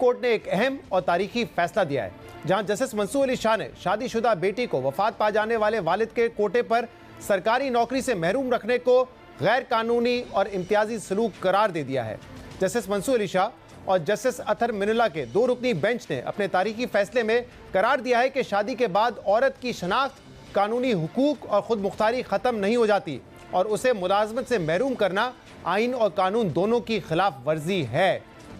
Court ने एक अहम और तारीखी फैसला दिया है, जहां जस्टिस मंसूर अली शाह ने शादीशुदा बेटी को वफात पा जाने वाले वालिद के कोटे पर सरकारी नौकरी से महरूम रखने को गैर कानूनी और इम्तियाजी सलूक करार दे दिया है। जस्टिस मंसूर अली शाह और जस्टिस अतर मिनुल्लाह के 2 रुकनी बेंच ने अपने तारीखी फैसले में करार दिया है कि शादी के बाद औरत की शनाख्त, कानूनी हुकूक और खुद मुख्तारी ख़त्म नहीं हो जाती और उसे मुलाजमत से महरूम करना आइन और कानून दोनों की खिलाफ वर्जी है।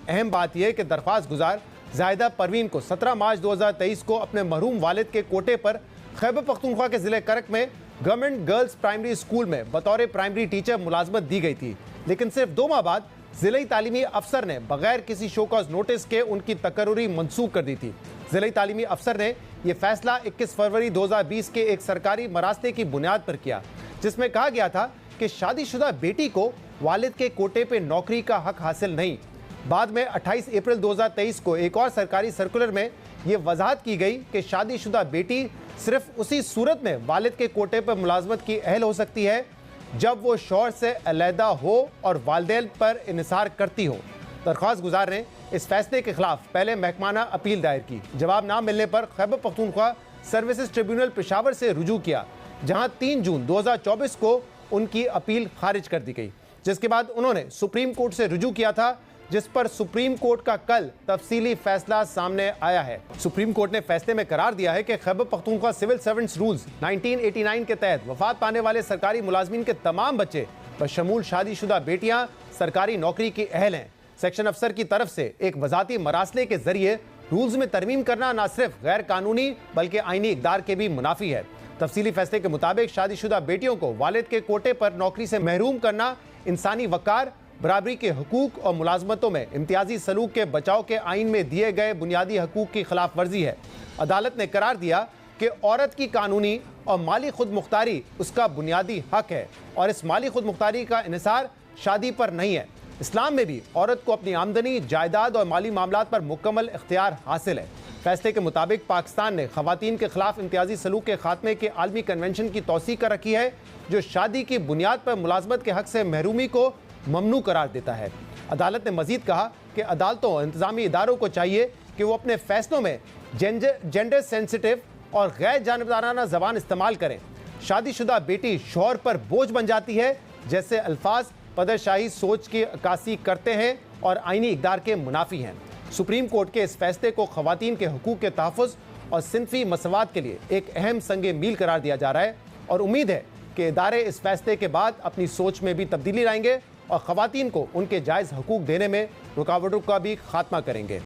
अहम बात यह है कि दरख्वास्त गुजार जाहिदा परवीन को 17 मार्च 2023 को अपने महरूम वालिद के कोटे पर खैबर पख्तूनख्वा के ज़िले करक में गवर्नमेंट गर्ल्स प्राइमरी स्कूल में बतौर प्राइमरी टीचर मुलाजमत दी गई थी, लेकिन सिर्फ 2 माह बाद ज़िले तालीमी अफसर ने बगैर किसी शोकॉज नोटिस के उनकी तकर्रुरी मनसूख कर दी थी। ज़िले तालीमी अफसर ने यह फैसला 21 फरवरी 2020 के एक सरकारी मरासले की बुनियाद पर किया, जिसमें कहा गया था कि शादीशुदा बेटी को वालिद के कोटे पर नौकरी का हक हासिल नहीं। बाद में 28 अप्रैल 2023 को एक और सरकारी सर्कुलर में यह वजाहत की गई कि शादीशुदा बेटी सिर्फ उसी सूरत में वालिद के कोटे पर मुलाजमत की अहल हो सकती है जब वो शौहर से अलहदा हो और वालिदैन पर इन्हिसार करती हो। दरख्वास्त गुजार ने इस फैसले के खिलाफ पहले महकमाना अपील दायर की। जवाब ना मिलने पर खैबर पख्तूनख्वा सर्विसेज ट्रिब्यूनल पेशावर से रुजू किया, जहां 3 जून 2024 को उनकी अपील खारिज कर दी गई, जिसके बाद उन्होंने सुप्रीम कोर्ट से रुजू किया था, जिस पर सुप्रीम कोर्ट का कल तफसीली फैसला सामने आया है। सुप्रीम कोर्ट ने फैसले में करार दिया है कि Khyber Pakhtunkhwa civil servants rules 1989 के तहत वफात पाने वाले सरकारी मुलाजमीन के तमाम बच्चे बशमूल शादीशुदा बेटियां सरकारी नौकरी की अहल हैं। सेक्शन अफसर की तरफ से एक वजाती मरासले के जरिए रूल्स में तरमीम करना न सिर्फ गैर कानूनी बल्कि आईनी इक़दार के भी मुनाफी है। तफसीली फैसले के मुताबिक शादीशुदा बेटियों को वालिद के कोटे पर नौकरी से महरूम करना इंसानी वक़ार, बराबरी के हकूक और मुलाजमतों में इम्तियाजी सलूक के बचाव के आइन में दिए गए बुनियादी हकूक की खिलाफ वर्जी है। अदालत ने करार दिया कि औरत की कानूनी और माली खुद मुख्तारी उसका बुनियादी हक है और इस माली खुद मुख्तारी का इन्हिसार शादी पर नहीं है। इस्लाम में भी औरत को अपनी आमदनी, जायदाद और माली मामलात पर मुकम्मल इख्तियार हासिल है। फैसले के मुताबिक पाकिस्तान ने खवातीन के खिलाफ इम्तियाजी सलूक के खात्मे के आलमी कन्वेंशन की तौसीक कर रखी है, जो शादी की बुनियाद पर मुलाजमत के हक से महरूमी को ममनू करार देता है। अदालत ने मजीद कहा कि अदालतों और इंतजामी इदारों को चाहिए कि वो अपने फैसलों में जेंडर सेंसिटिव और गैर जानिबदाराना जबान इस्तेमाल करें। शादीशुदा बेटी शौहर पर बोझ बन जाती है जैसे अल्फाज पदरशाही सोच की अक्कासी करते हैं और आईनी इक़दार के मुनाफी हैं। सुप्रीम कोर्ट के इस फैसले को खवातीन के हकूक़ के तहफ़्फ़ुज़ और सिनफी मसवात के लिए एक अहम संगे मील करार दिया जा रहा है और उम्मीद है कि इदारे इस फैसले के बाद अपनी सोच में भी तब्दीली लाएंगे और खवातीन को उनके जायज़ हकूक़ देने में रुकावटों का भी खात्मा करेंगे।